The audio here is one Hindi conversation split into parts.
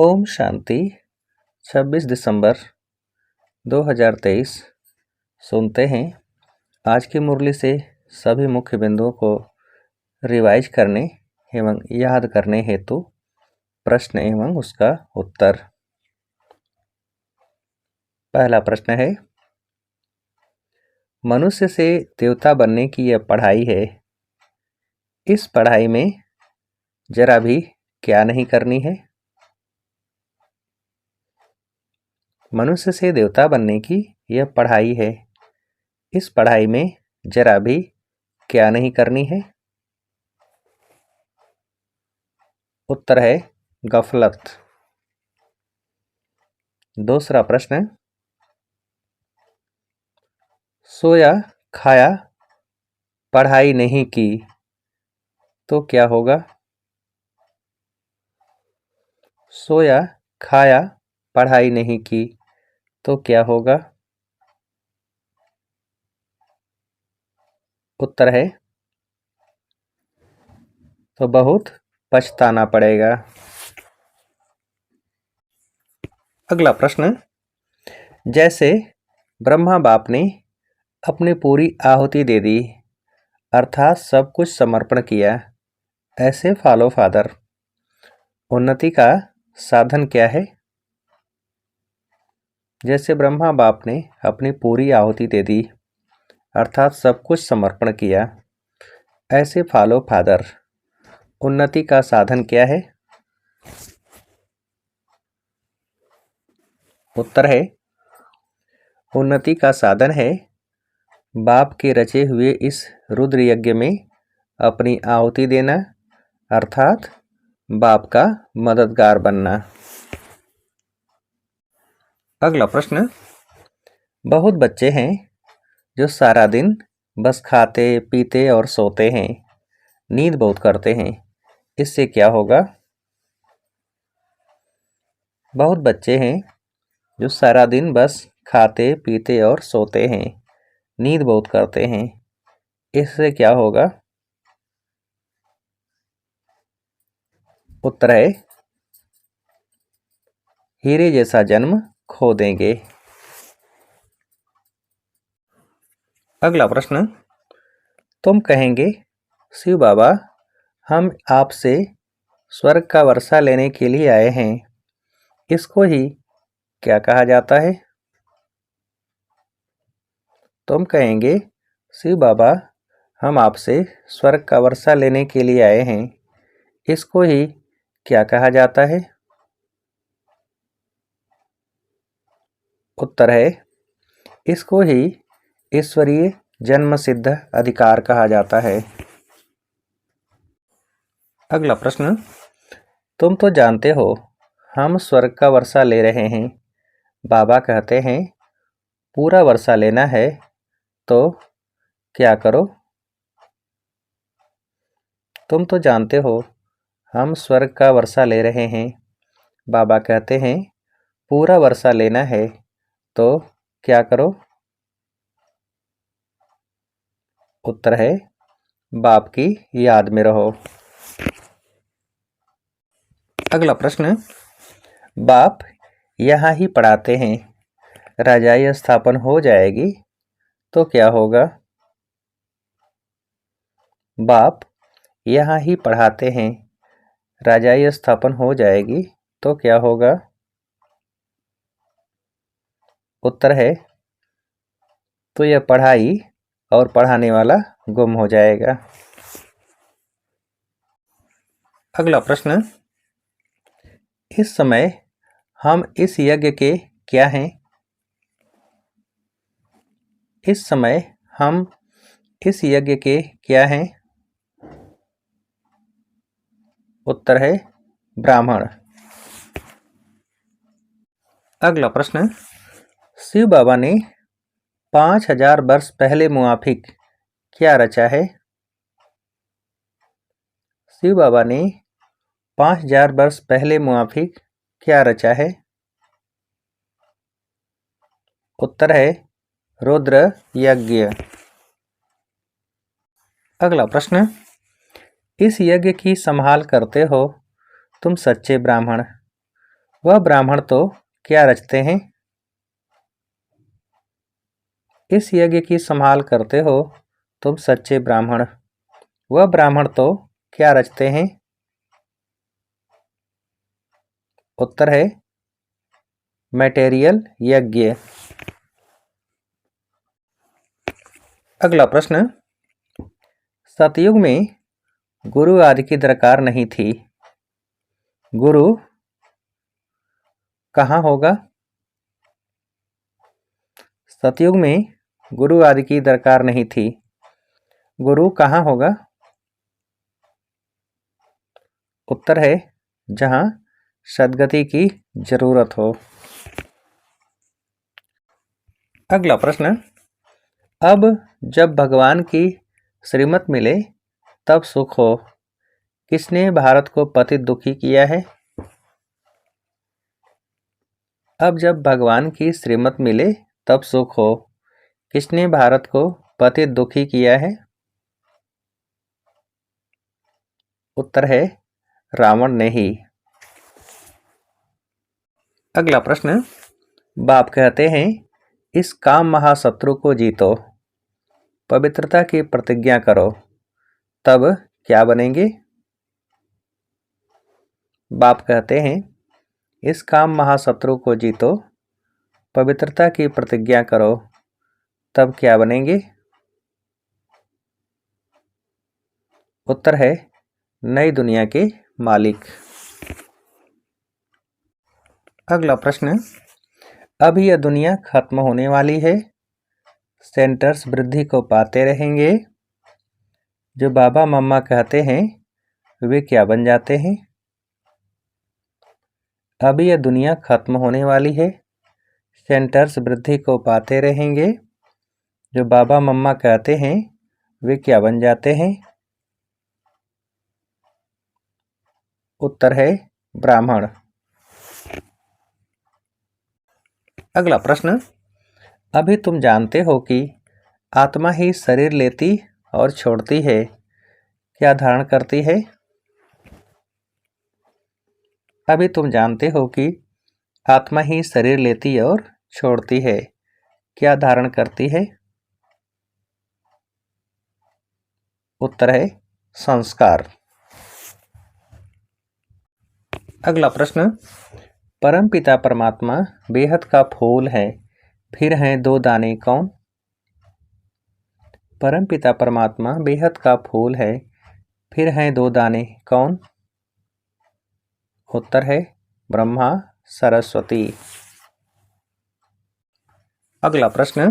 ओम शांति। 26 दिसंबर 2023। सुनते हैं आज की मुरली से सभी मुख्य बिंदुओं को रिवाइज करने एवं याद करने हेतु प्रश्न एवं उसका उत्तर। पहला प्रश्न है, मनुष्य से देवता बनने की यह पढ़ाई है, इस पढ़ाई में जरा भी क्या नहीं करनी है? मनुष्य से देवता बनने की यह पढ़ाई है, इस पढ़ाई में जरा भी क्या नहीं करनी है? उत्तर है गफलत। दूसरा प्रश्न, सोया खाया पढ़ाई नहीं की तो क्या होगा? सोया खाया पढ़ाई नहीं की तो क्या होगा? उत्तर है तो बहुत पछताना पड़ेगा। अगला प्रश्न, जैसे ब्रह्मा बाप ने अपनी पूरी आहुति दे दी अर्थात सब कुछ समर्पण किया, ऐसे फॉलो फादर उन्नति का साधन क्या है? जैसे ब्रह्मा बाप ने अपनी पूरी आहुति दे दी अर्थात सब कुछ समर्पण किया, ऐसे फॉलो फादर उन्नति का साधन क्या है? उत्तर है उन्नति का साधन है बाप के रचे हुए इस रुद्र यज्ञ में अपनी आहुति देना अर्थात बाप का मददगार बनना। अगला प्रश्न, बहुत बच्चे हैं जो सारा दिन बस खाते पीते और सोते हैं, नींद बहुत करते हैं, इससे क्या होगा? बहुत बच्चे हैं जो सारा दिन बस खाते पीते और सोते हैं, नींद बहुत करते हैं, इससे क्या होगा? उत्तर है हीरे जैसा जन्म खो देंगे। अगला प्रश्न, तुम कहेंगे शिव बाबा हम आपसे स्वर्ग का वर्षा लेने के लिए आए हैं, इसको ही क्या कहा जाता है? तुम कहेंगे शिव बाबा हम आपसे स्वर्ग का वर्षा लेने के लिए आए हैं, इसको ही क्या कहा जाता है? उत्तर है इसको ही ईश्वरीय जन्म सिद्ध अधिकार कहा जाता है। अगला प्रश्न, तुम तो जानते हो हम स्वर्ग का वर्षा ले रहे हैं, बाबा कहते हैं पूरा वर्षा लेना है तो क्या करो? तुम तो जानते हो हम स्वर्ग का वर्षा ले रहे हैं, बाबा कहते हैं पूरा वर्षा लेना है तो क्या करो? उत्तर है बाप की याद में रहो। अगला प्रश्न, बाप यहाँ ही पढ़ाते हैं, राजाई स्थापन हो जाएगी तो क्या होगा? बाप यहाँ ही पढ़ाते हैं, राजाई स्थापन हो जाएगी तो क्या होगा? उत्तर है तो यह पढ़ाई और पढ़ाने वाला गुम हो जाएगा। अगला प्रश्न, इस समय हम इस यज्ञ के क्या हैं? इस समय हम इस यज्ञ के क्या हैं? उत्तर है ब्राह्मण। अगला प्रश्न, शिव बाबा ने 5000 वर्ष पहले मुआफिक क्या रचा है? शिव बाबा ने 5000 वर्ष पहले मुआफिक क्या रचा है? उत्तर है रुद्र यज्ञ। अगला प्रश्न, इस यज्ञ की संभाल करते हो तुम सच्चे ब्राह्मण, वह ब्राह्मण तो क्या रचते हैं। इस यज्ञ की संभाल करते हो तुम सच्चे ब्राह्मण। वह ब्राह्मण तो क्या रचते हैं। उत्तर है मैटेरियल यज्ञ। अगला प्रश्न, सतयुग में गुरु आदि की दरकार नहीं थी। गुरु कहाँ होगा। सतयुग में गुरु आदि की दरकार नहीं थी। गुरु कहाँ होगा। उत्तर है जहाँ सद्गति की जरूरत हो। अगला प्रश्न, अब जब भगवान की श्रीमत मिले तब सुख हो, किसने भारत को पतित दुखी किया है। अब जब भगवान की श्रीमत मिले तब सुख हो, किसने भारत को पतित दुखी किया है। उत्तर है रावण ने ही। अगला प्रश्न, बाप कहते हैं इस काम महाशत्रु को जीतो, पवित्रता की प्रतिज्ञा करो, तब क्या बनेंगे। बाप कहते हैं इस काम महाशत्रु को जीतो, पवित्रता की प्रतिज्ञा करो, तब क्या बनेंगे। उत्तर है नई दुनिया के मालिक। अगला प्रश्न, अब यह दुनिया खत्म होने वाली है, सेंटर्स वृद्धि को पाते रहेंगे, जो बाबा मम्मा कहते हैं वे क्या बन जाते हैं। अब यह दुनिया खत्म होने वाली है, सेंटर्स वृद्धि को पाते रहेंगे, जो बाबा मम्मा कहते हैं वे क्या बन जाते हैं। उत्तर है ब्राह्मण। अगला प्रश्न, अभी तुम जानते हो कि आत्मा ही शरीर लेती और छोड़ती है, क्या धारण करती है। अभी तुम जानते हो कि आत्मा ही शरीर लेती और छोड़ती है, क्या धारण करती है। उत्तर है संस्कार। अगला प्रश्न, परमपिता परमात्मा बेहद का फूल है, फिर हैं दो दाने कौन। परमपिता परमात्मा बेहद का फूल है, फिर हैं दो दाने कौन। उत्तर है ब्रह्मा सरस्वती। अगला प्रश्न,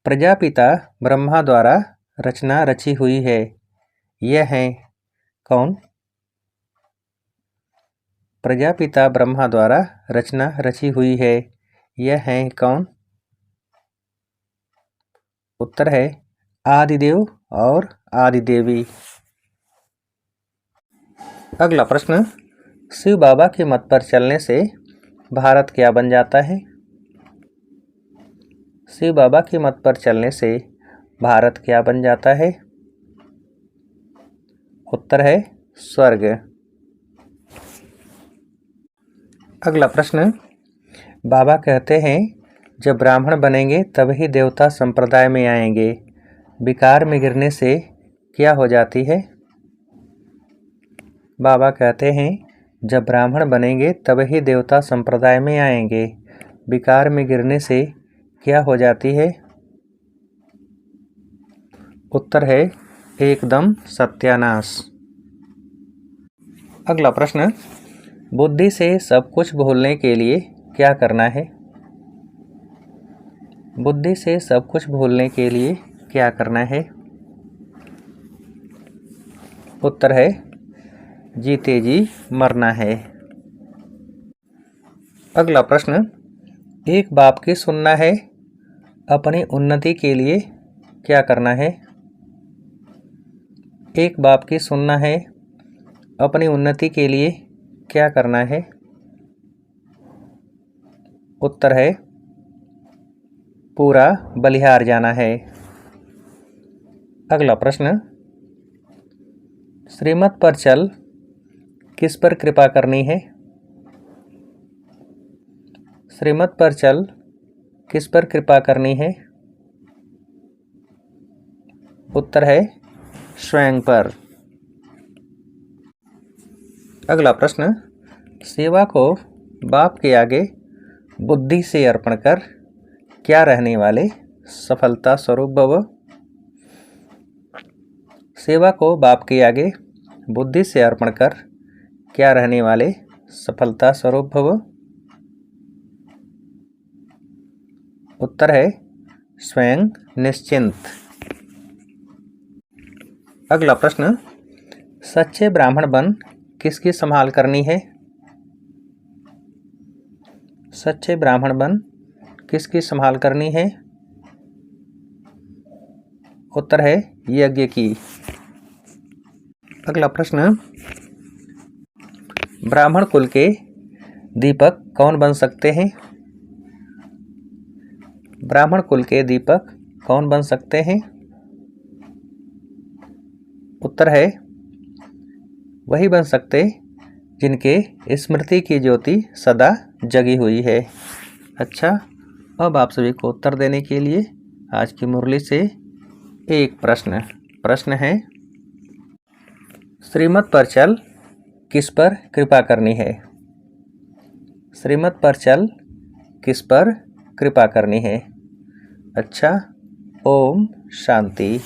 प्रजापिता ब्रह्मा द्वारा रचना रची हुई है, यह है कौन। प्रजापिता ब्रह्मा द्वारा रचना रची हुई है, यह है कौन। उत्तर है आदिदेव और आदिदेवी। अगला प्रश्न, शिव बाबा के मत पर चलने से भारत क्या बन जाता है। शिव बाबा के मत पर चलने से भारत क्या बन जाता है। उत्तर है स्वर्ग। अगला प्रश्न, बाबा कहते हैं जब ब्राह्मण बनेंगे तभी देवता संप्रदाय में आएंगे, विकार में गिरने से क्या हो जाती है। बाबा कहते हैं जब ब्राह्मण बनेंगे तभी देवता संप्रदाय में आएंगे, विकार में गिरने से क्या हो जाती है। उत्तर है एकदम सत्यानाश। अगला प्रश्न, बुद्धि से सब कुछ भूलने के लिए क्या करना है। बुद्धि से सब कुछ भूलने के लिए क्या करना है। उत्तर है जीते जी मरना है। अगला प्रश्न, एक बाप की सुनना है, अपनी उन्नति के लिए क्या करना है। एक बाप की सुनना है, अपनी उन्नति के लिए क्या करना है। उत्तर है पूरा बलिहार जाना है। अगला प्रश्न, श्रीमत पर चल किस पर कृपा करनी है। श्रीमत पर चल किस पर कृपा करनी है? उत्तर है स्वयं पर। अगला प्रश्न, सेवा को बाप के आगे बुद्धि से अर्पण कर क्या रहने वाले सफलता स्वरूप भव? सेवा को बाप के आगे बुद्धि से अर्पण कर क्या रहने वाले सफलता स्वरूप भव? उत्तर है स्वयं निश्चिंत। अगला प्रश्न, सच्चे ब्राह्मण बन किसकी संभाल करनी है? सच्चे ब्राह्मण बन किसकी संभाल करनी है? उत्तर है यज्ञ की। अगला प्रश्न, ब्राह्मण कुल के दीपक कौन बन सकते हैं? ब्राह्मण कुल के दीपक कौन बन सकते हैं? उत्तर है वही बन सकते जिनके स्मृति की ज्योति सदा जगी हुई है। अच्छा, अब आप सभी को उत्तर देने के लिए आज की मुरली से एक प्रश्न है, श्रीमत पर चल किस पर कृपा करनी है? श्रीमत पर चल किस पर कृपा करनी है? अच्छा, ओम शांति।